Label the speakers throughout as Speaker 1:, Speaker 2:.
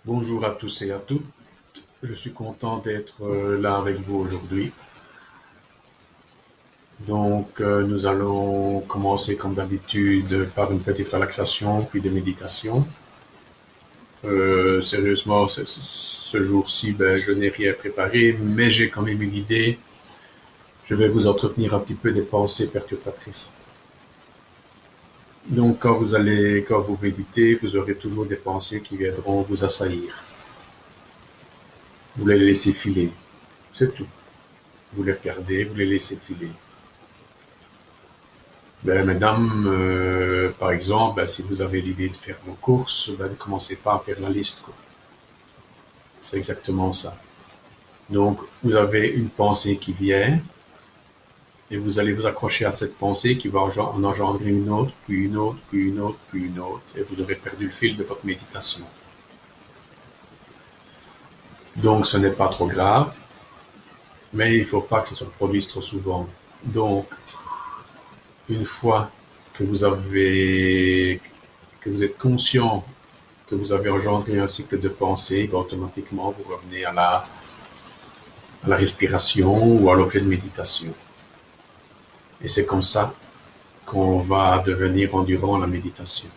Speaker 1: Bonjour à tous et à toutes. Je suis content d'être là avec vous aujourd'hui. Nous allons commencer comme d'habitude par une petite relaxation, puis de méditation. Sérieusement, ce jour-ci, je n'ai rien préparé, mais j'ai quand même une idée. Je vais vous entretenir un petit peu des pensées perturbatrices. Donc, quand vous méditez, vous aurez toujours des pensées qui viendront vous assaillir. Vous les laissez filer, c'est tout. Vous les regardez, vous les laissez filer. Mesdames, par exemple, si vous avez l'idée de faire vos courses, ne commencez pas à faire la liste, quoi. C'est exactement ça. Donc, vous avez une pensée qui vient et vous allez vous accrocher à cette pensée qui va en engendrer une autre, puis une autre, puis une autre, puis une autre, et vous aurez perdu le fil de votre méditation. Donc, ce n'est pas trop grave, mais il ne faut pas que ça se reproduise trop souvent. Donc, une fois que que vous êtes conscient que vous avez engendré un cycle de pensée, automatiquement vous revenez à la respiration ou à l'objet de méditation. Et c'est comme ça qu'on va devenir endurant à la méditation.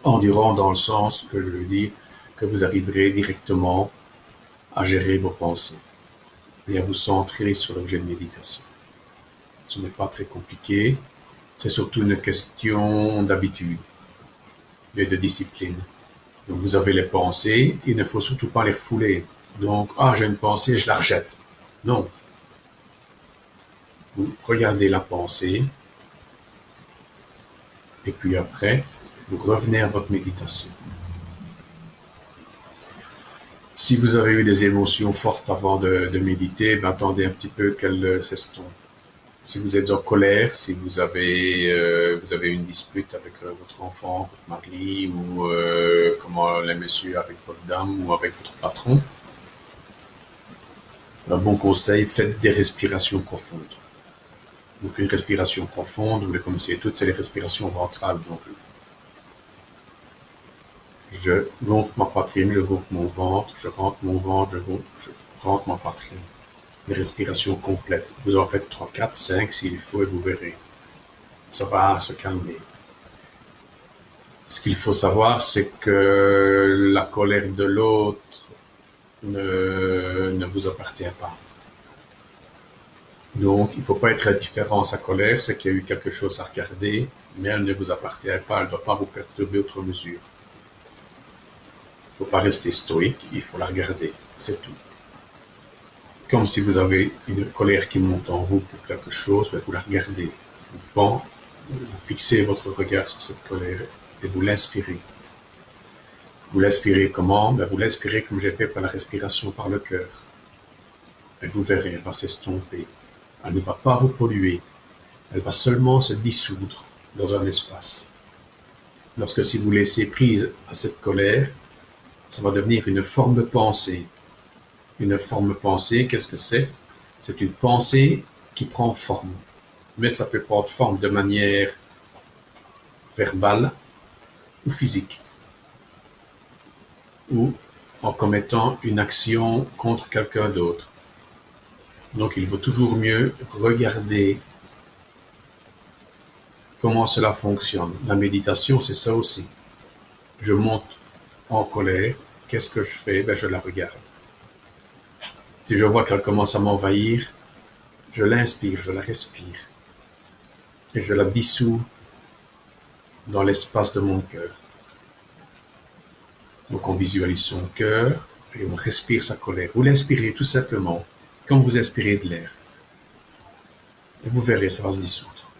Speaker 1: Endurant dans le sens que je veux dire que vous arriverez directement à gérer vos pensées et à vous centrer sur l'objet de méditation. Ce n'est pas très compliqué, c'est surtout une question d'habitude et de discipline. Donc vous avez les pensées, il ne faut surtout pas les refouler. Donc, j'ai une pensée, je la rejette. Non. Vous regardez la pensée, et puis après, vous revenez à votre méditation. Si vous avez eu des émotions fortes avant de méditer, attendez un petit peu qu'elles s'estompent. Si vous êtes en colère, si vous avez une dispute avec votre enfant, votre mari, ou comment les messieurs avec votre dame ou avec votre patron, un bon conseil, faites des respirations profondes. Donc une respiration profonde, vous les connaissez toutes, c'est les respirations ventrales. Donc je gonfle ma poitrine, je gonfle mon ventre, je rentre mon ventre, je rentre ma poitrine. Des respirations complètes. Vous en faites 3, 4, 5 s'il faut et vous verrez. Ça va se calmer. Ce qu'il faut savoir, c'est que la colère de l'autre ne vous appartient pas. Donc, il ne faut pas être indifférent à sa colère, c'est qu'il y a eu quelque chose à regarder, mais elle ne vous appartient pas, elle ne doit pas vous perturber outre mesure. Il ne faut pas rester stoïque, il faut la regarder, c'est tout. Comme si vous avez une colère qui monte en vous pour quelque chose, vous la regardez. Vous fixez votre regard sur cette colère et vous l'inspirez. Vous l'inspirez comment? Vous l'inspirez comme j'ai fait par la respiration par le cœur. Et vous verrez, elle va s'estomper. Elle ne va pas vous polluer. Elle va seulement se dissoudre dans un espace. Lorsque si vous laissez prise à cette colère, ça va devenir une forme de pensée. Une forme pensée, qu'est-ce que c'est? C'est une pensée qui prend forme. Mais ça peut prendre forme de manière verbale ou physique. Ou en commettant une action contre quelqu'un d'autre. Donc il vaut toujours mieux regarder comment cela fonctionne. La méditation, c'est ça aussi. Je monte en colère, qu'est-ce que je fais? Je la regarde. Si je vois qu'elle commence à m'envahir, je l'inspire, je la respire. Et je la dissous dans l'espace de mon cœur. Donc on visualise son cœur et on respire sa colère. Vous l'inspirez tout simplement, comme vous inspirez de l'air. Et vous verrez, ça va se dissoudre.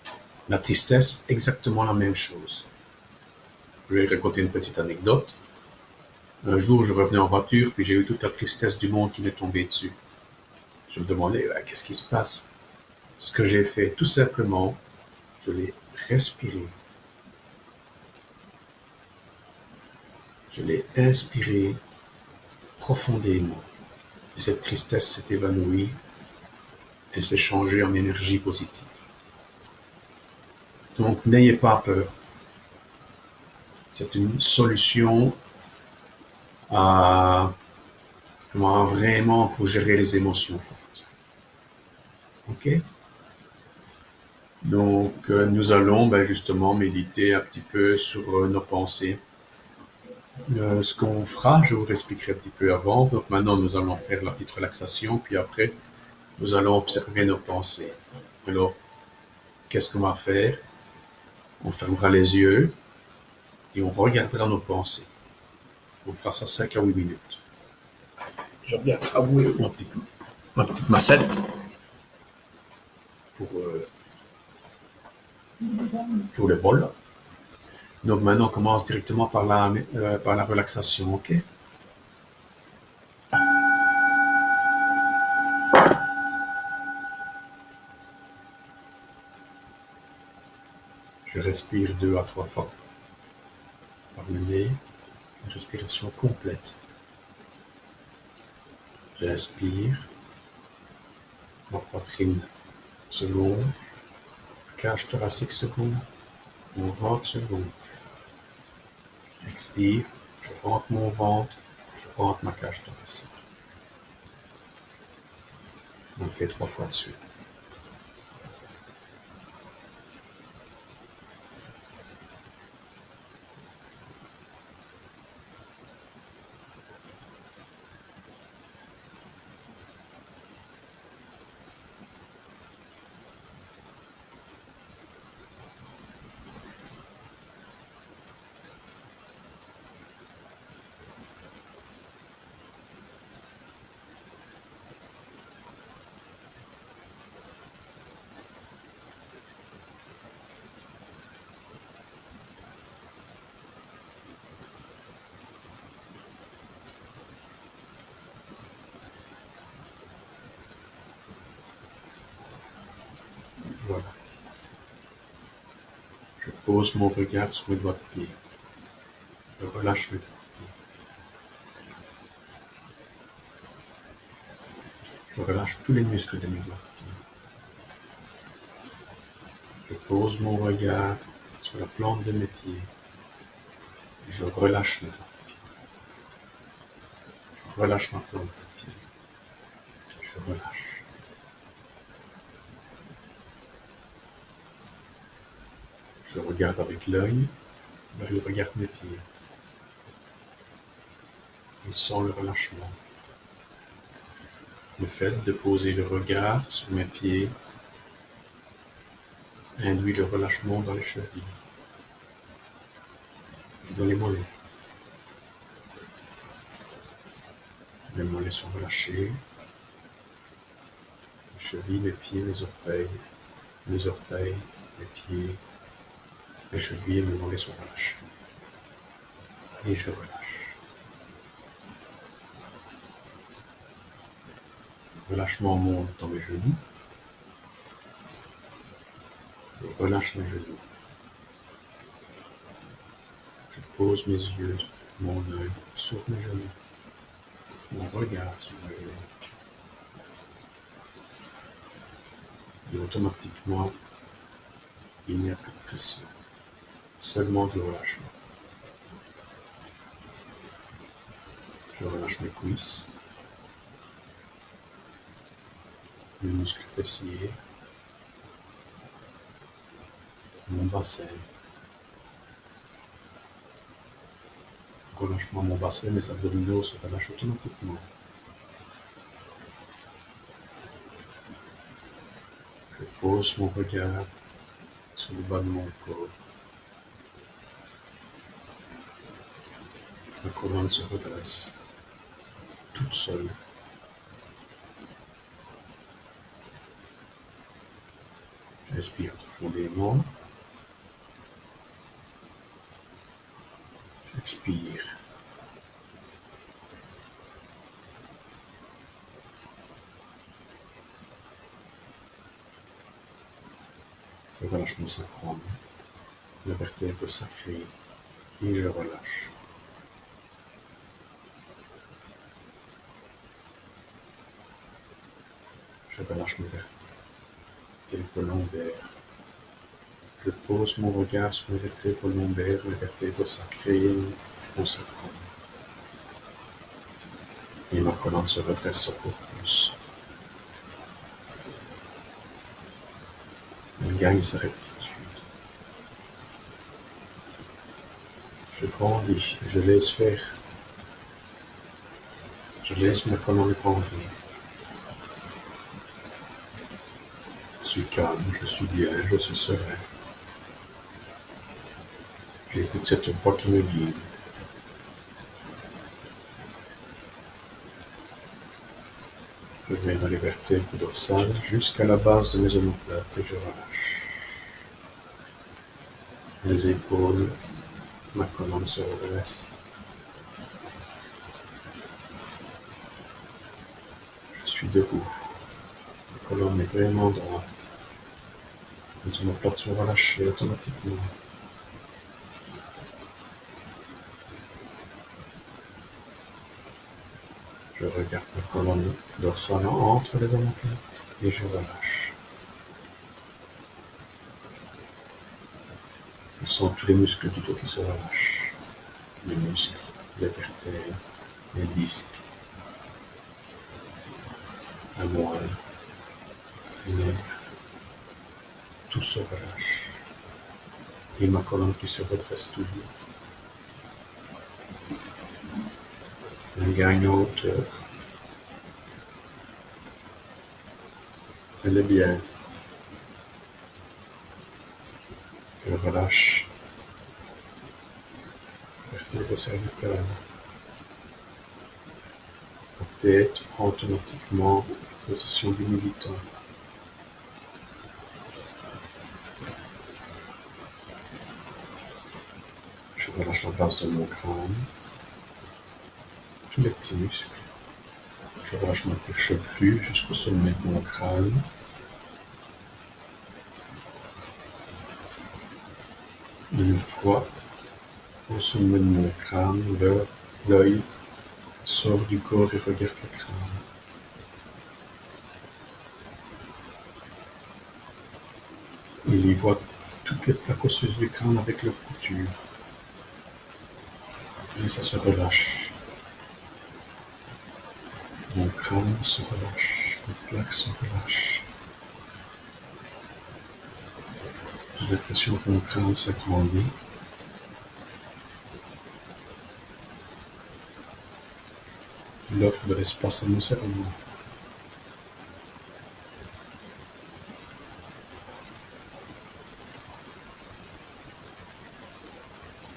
Speaker 1: La tristesse, exactement la même chose. Je vais raconter une petite anecdote. Un jour, je revenais en voiture, puis j'ai eu toute la tristesse du monde qui m'est tombée dessus. Je me demandais, qu'est-ce qui se passe? Ce que j'ai fait, tout simplement, je l'ai respiré. Je l'ai inspiré profondément. Et cette tristesse s'est évanouie. Elle s'est changée en énergie positive. Donc, n'ayez pas peur. C'est une solution à, vraiment pour gérer les émotions fortes. Ok? Donc, nous allons justement méditer un petit peu sur nos pensées. Ce qu'on fera, je vous expliquerai un petit peu avant. Donc maintenant, nous allons faire la petite relaxation, puis après, nous allons observer nos pensées. Alors, qu'est-ce qu'on va faire? On fermera les yeux et on regardera nos pensées. On fera ça 5 à 8 minutes. Je regarde ma petite massette pour le bol. Donc maintenant, on commence directement par la relaxation, ok? Je respire 2 à 3 fois par le nez, une respiration complète. J'inspire, ma poitrine se gonfle, cage thoracique se gonfle, mon ventre se gonfle. J'expire, je rentre mon ventre, je rentre ma cage thoracique. On le fait 3 fois de suite. Voilà. Je pose mon regard sur mes doigts de pied. Je relâche mes doigts de pied. Je relâche tous les muscles de mes doigts de pied. Je pose mon regard sur la plante de mes pieds. Je relâche mes doigts de pied. Je relâche ma plante de pied. Je relâche. Je regarde avec l'œil. L'œil regarde mes pieds. Il sent le relâchement. Le fait de poser le regard sur mes pieds induit le relâchement dans les chevilles et dans les mollets. Les mollets sont relâchés. Les chevilles, les pieds, les orteils, les pieds, les chevilles et les mollets sont relâchés. Et je relâche. Le relâchement monte dans mes genoux. Je relâche mes genoux. Je pose mes yeux, mon œil sur mes genoux. Mon regard sur mes genoux. Et automatiquement, il n'y a plus de pression. Seulement du relâchement. Je relâche mes cuisses, mes muscles fessiers, mon bassin. Relâchement de mon bassin, mes abdominaux se relâchent automatiquement. Je pose mon regard sur le bas de mon corps. Ma colonne se redresse, toute seule. J'inspire profondément. J'expire. Je relâche mon sacrum, le vertèbre sacré, et je relâche. Je relâche mes vertèbres lombaires. Je pose mon regard sur les vertèbres lombaires, les vertèbres sacrées, mon sacrum. Et ma colonne se redresse encore plus. Elle gagne sa rectitude. Je grandis, je laisse faire. Je laisse ma colonne grandir. Je suis calme, je suis bien, je suis serein. J'écoute cette voix qui me guide. Je vais dans les vertèbres dorsales jusqu'à la base de mes omoplates et je relâche. Les épaules, ma colonne se redresse. Je suis debout. La colonne est vraiment droite. Les omoplates sont relâchées automatiquement. Je regarde ma colonne dorsale entre les omoplates et je relâche. Je sens tous les muscles du dos qui se relâchent. Les muscles, les vertèbres, les disques, la moelle, les nerfs. Tout se relâche. Et ma colonne qui se redresse toujours. Elle gagne en hauteur. Elle est bien. Je relâche. Vertèbre cervicale. La tête prend automatiquement la position du militant. Je relâche la base de mon crâne. Tous les petits muscles. Je relâche mon cuir chevelu jusqu'au sommet de mon crâne. Une fois au sommet de mon crâne, l'œil sort du corps et regarde le crâne. Il y voit toutes les plaques osseuses du crâne avec leurs coutures. Et ça se relâche. Mon crâne se relâche, les plaques se relâchent. J'ai l'impression que mon crâne s'agrandit. Il offre de l'espace à mon cerveau.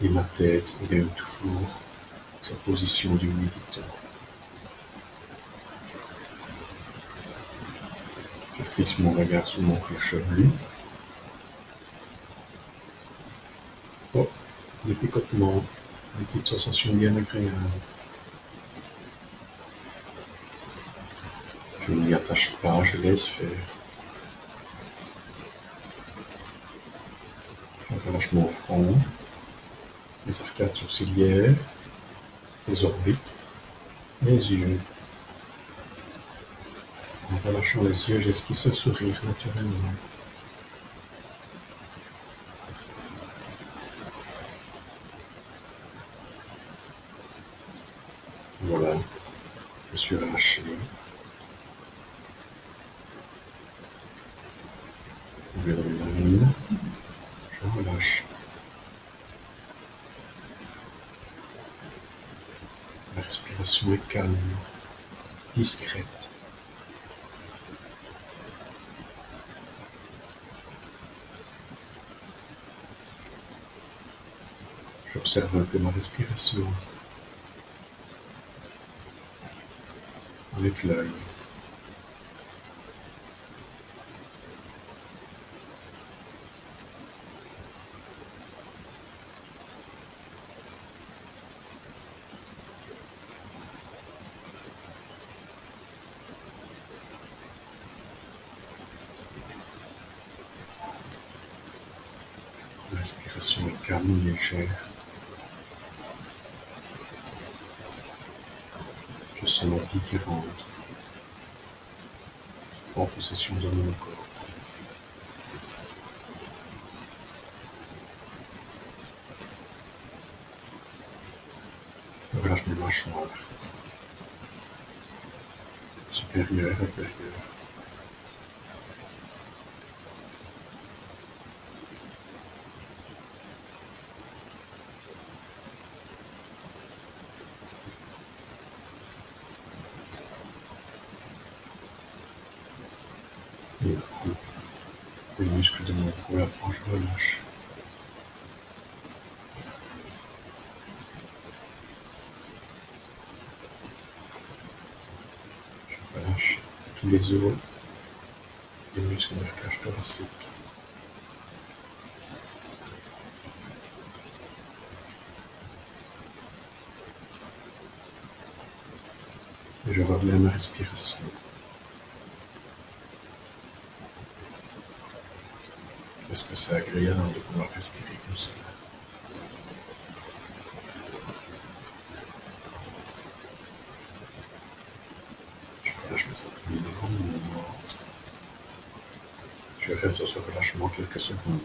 Speaker 1: Et ma tête gagne toujours sa position du méditant. Je fixe mon regard sur mon cuir chevelu. Oh, des picotements, des petites sensations bien agréables. Je ne m'y attache pas, je laisse faire. Je relâche mon front, les arcades sourcilières, les orbites, les yeux. En relâchant les yeux, j'esquisse le sourire naturellement. Voilà, je suis relâché. Ouvrir les narines, je relâche. La respiration est calme, discrète. J'observe un peu ma respiration avec l'œil. La respiration est calme et légère. Je sens la vie qui rentre, qui prend possession de mon corps. Je relâche mes mâchoires. supérieur, inférieur. Et les muscles de mon cou, après je relâche. Je relâche tous les os, les muscles de la cage thoracique. Et je reviens à ma respiration. Est-ce que c'est agréable de pouvoir respirer comme cela? Je relâche mes abdominaux, mon ventre. Je reste sur ce relâchement quelques secondes.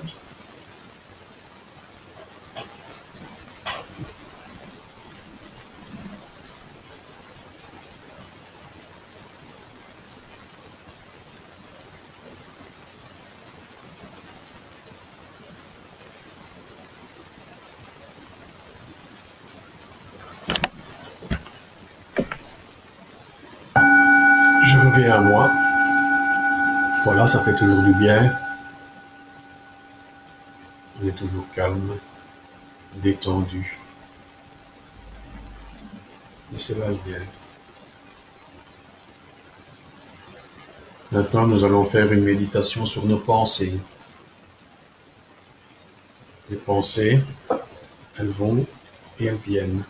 Speaker 1: Je reviens à moi. Voilà, ça fait toujours du bien. On est toujours calme, détendu. Et cela va bien. Maintenant, nous allons faire une méditation sur nos pensées. Les pensées, elles vont et elles viennent.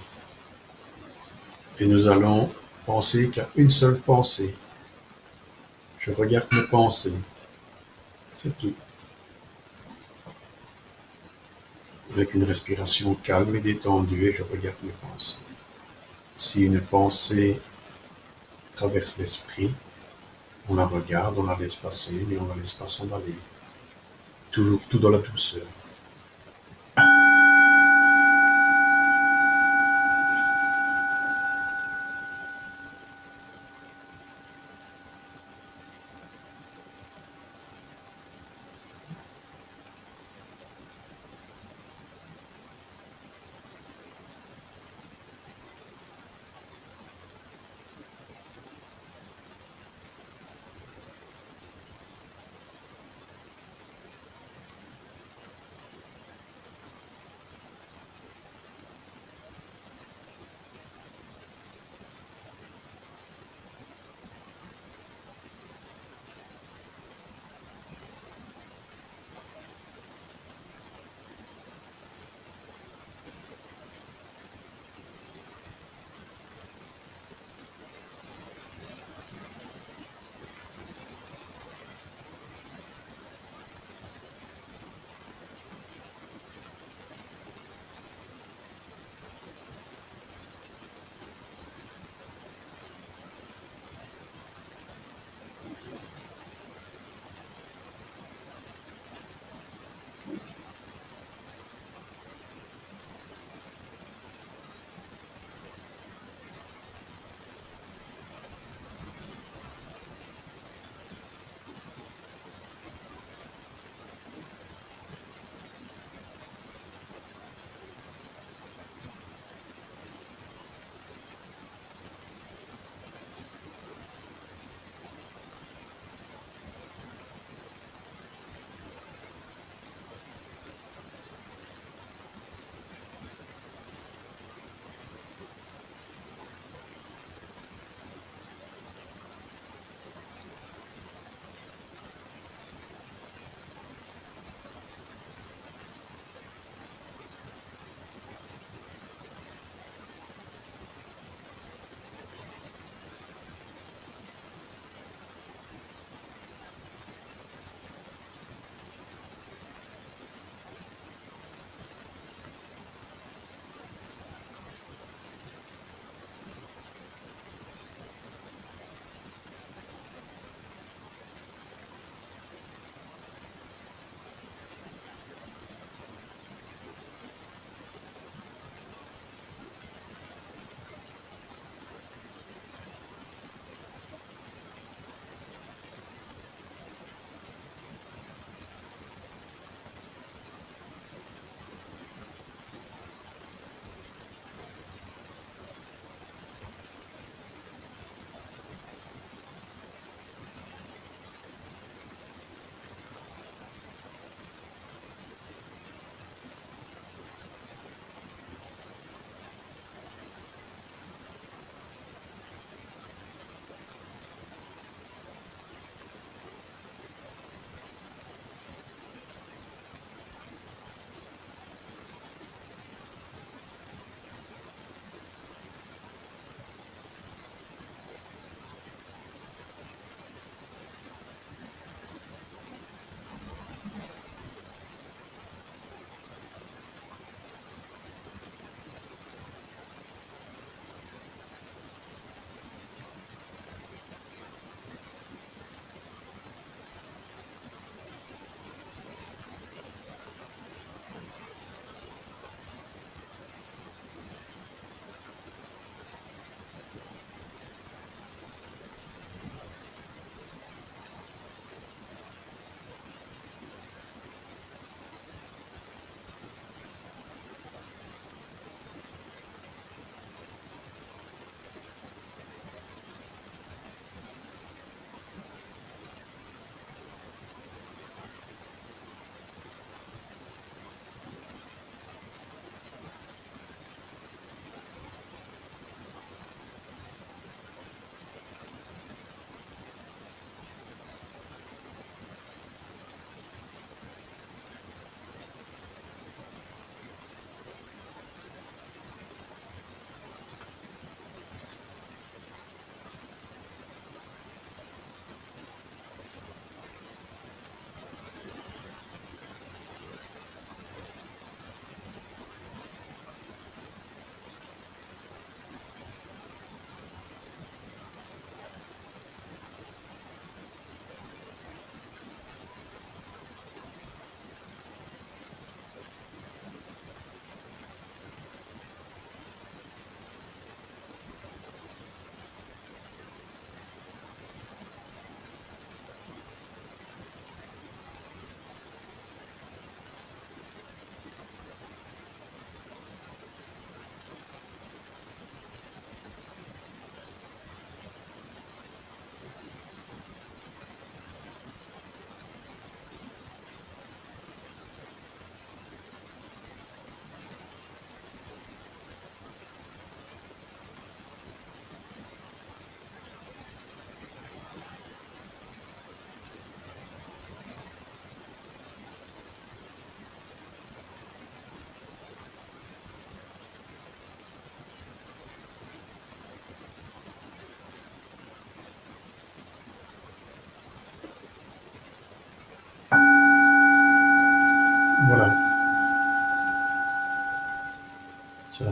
Speaker 1: Et nous allons penser qu'à une seule pensée. Je regarde mes pensées. C'est tout. Avec une respiration calme et détendue, et je regarde mes pensées. Si une pensée traverse l'esprit, on la regarde, on la laisse passer, mais on la laisse pas s'en aller. Toujours tout dans la douceur.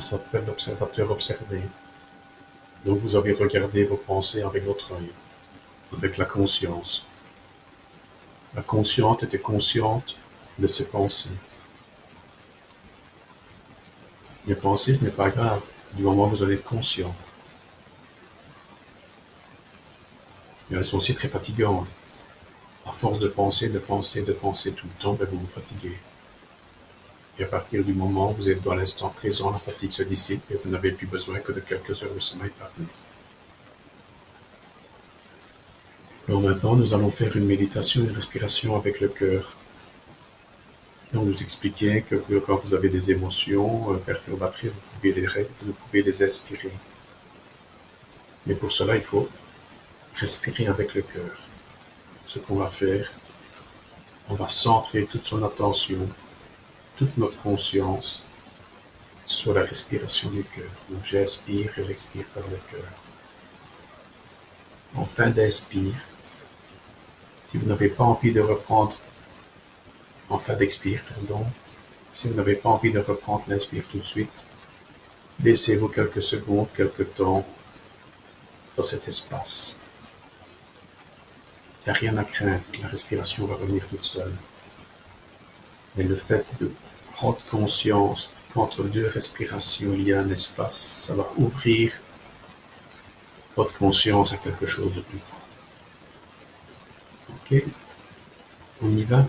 Speaker 1: Ça s'appelle l'observateur observé. Donc vous avez regardé vos pensées avec votre œil, avec la conscience. La consciente était consciente de ses pensées. Les pensées, ce n'est pas grave, du moment où vous en êtes conscient. Mais elles sont aussi très fatigantes. À force de penser, de penser, de penser tout le temps, ben vous vous fatiguez. Et à partir du moment où vous êtes dans l'instant présent, la fatigue se dissipe et vous n'avez plus besoin que de quelques heures de sommeil par nuit. Alors maintenant, nous allons faire une méditation, une respiration avec le cœur. Donc, vous expliquer que quand vous avez des émotions perturbatrices, vous pouvez les inspirer. Mais pour cela, il faut respirer avec le cœur. Ce qu'on va faire, on va centrer toute son attention, toute notre conscience sur la respiration du cœur. Donc, j'inspire et j'expire par le cœur. En fin d'inspire, si vous n'avez pas envie de reprendre, en fin d'expire, pardon, si vous n'avez pas envie de reprendre l'inspire tout de suite, laissez-vous quelques secondes, quelques temps dans cet espace. Il n'y a rien à craindre, la respiration va revenir toute seule. Mais le fait de prendre conscience qu'entre deux respirations, il y a un espace, ça va ouvrir votre conscience à quelque chose de plus grand. Ok? On y va?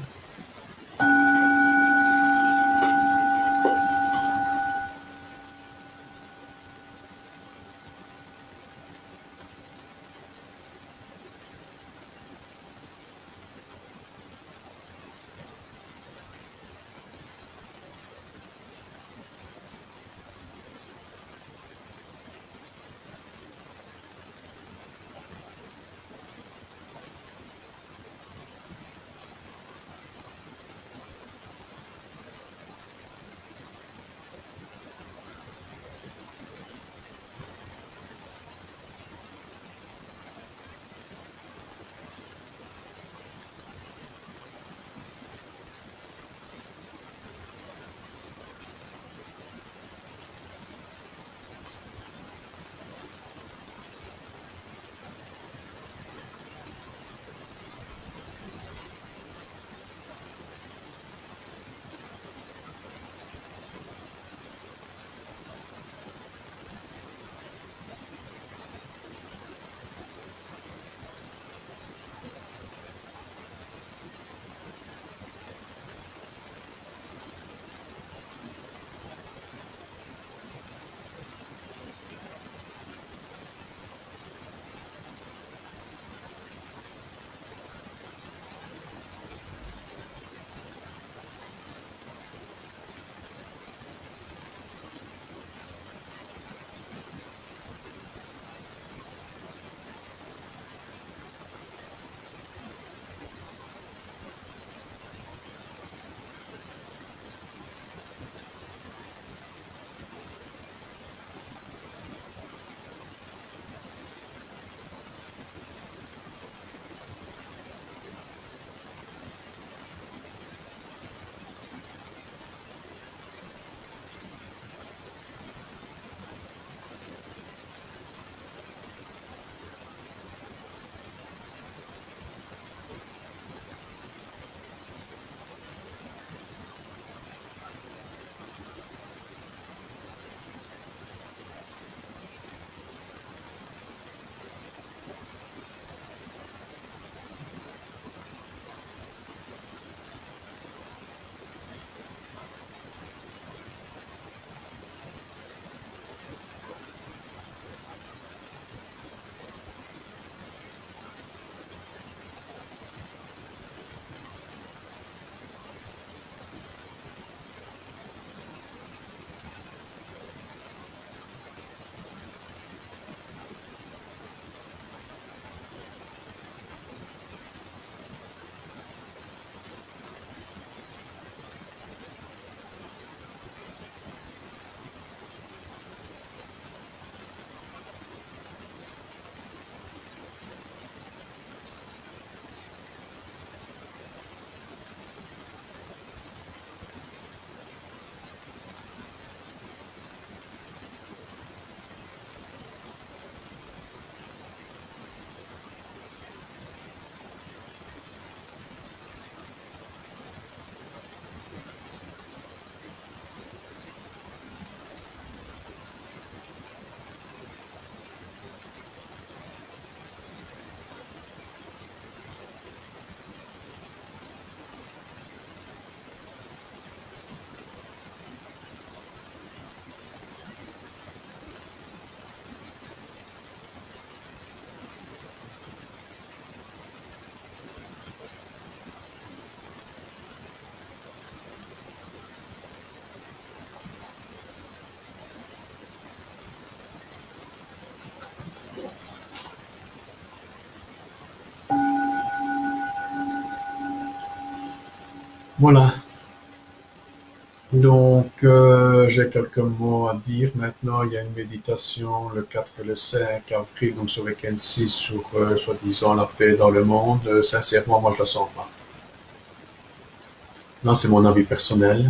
Speaker 1: Voilà. Donc, j'ai quelques mots à dire maintenant. Il y a une méditation le 4 et le 5 avril, donc ce week-end-ci, sur soi-disant la paix dans le monde. Sincèrement, moi, je la sens pas. Non, c'est mon avis personnel.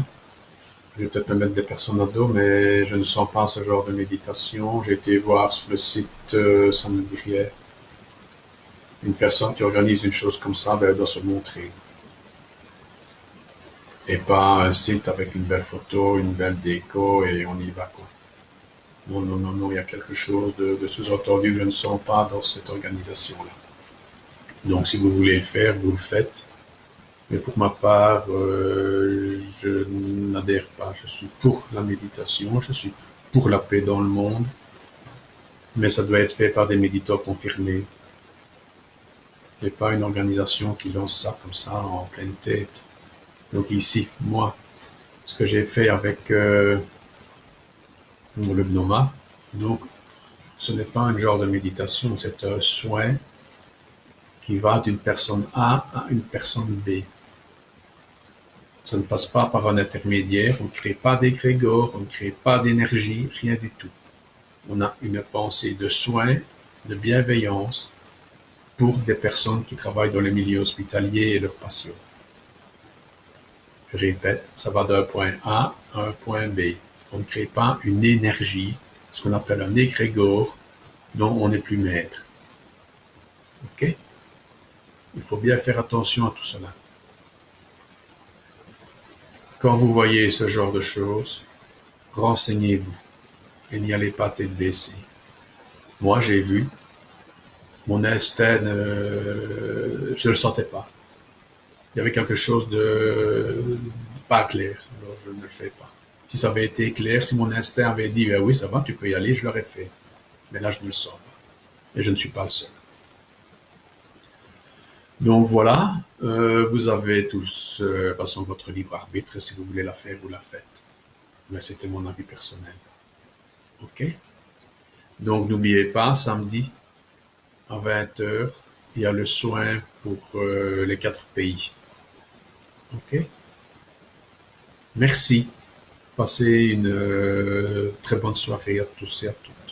Speaker 1: Je vais peut-être me mettre des personnes à dos, mais je ne sens pas ce genre de méditation. J'ai été voir sur le site, ça me dit rien. Une personne qui organise une chose comme ça, ben, elle doit se montrer. Et pas un site avec une belle photo, une belle déco et on y va, quoi. Non, non, non, non, il y a quelque chose de sous-entendu que je ne sens pas dans cette organisation-là. Donc, si vous voulez le faire, vous le faites. Mais pour ma part, je n'adhère pas. Je suis pour la méditation, je suis pour la paix dans le monde, mais ça doit être fait par des méditants confirmés et pas une organisation qui lance ça comme ça en pleine tête. Donc ici, moi, ce que j'ai fait avec le Gnoma, donc ce n'est pas un genre de méditation, c'est un soin qui va d'une personne A à une personne B. Ça ne passe pas par un intermédiaire, on ne crée pas d'égrégore, on ne crée pas d'énergie, rien du tout. On a une pensée de soin, de bienveillance pour des personnes qui travaillent dans les milieux hospitaliers et leurs patients. Je répète, ça va d'un point A à un point B. On ne crée pas une énergie, ce qu'on appelle un égrégore, dont on n'est plus maître. Ok? Il faut bien faire attention à tout cela. Quand vous voyez ce genre de choses, renseignez-vous et n'y allez pas tête baissée. Moi, j'ai vu, mon instinct, je ne le sentais pas. Il y avait quelque chose de pas clair, alors je ne le fais pas. Si ça avait été clair, si mon instinct avait dit ben oui, ça va, tu peux y aller, je l'aurais fait. Mais là, je ne le sens pas. Et je ne suis pas le seul. Donc voilà, vous avez tous, de toute façon, votre libre arbitre. Si vous voulez la faire, vous la faites. Mais c'était mon avis personnel. OK? Donc n'oubliez pas, samedi à 20 heures, il y a le soin pour les 4 pays. OK? Merci. Passez une très bonne soirée à tous et à toutes.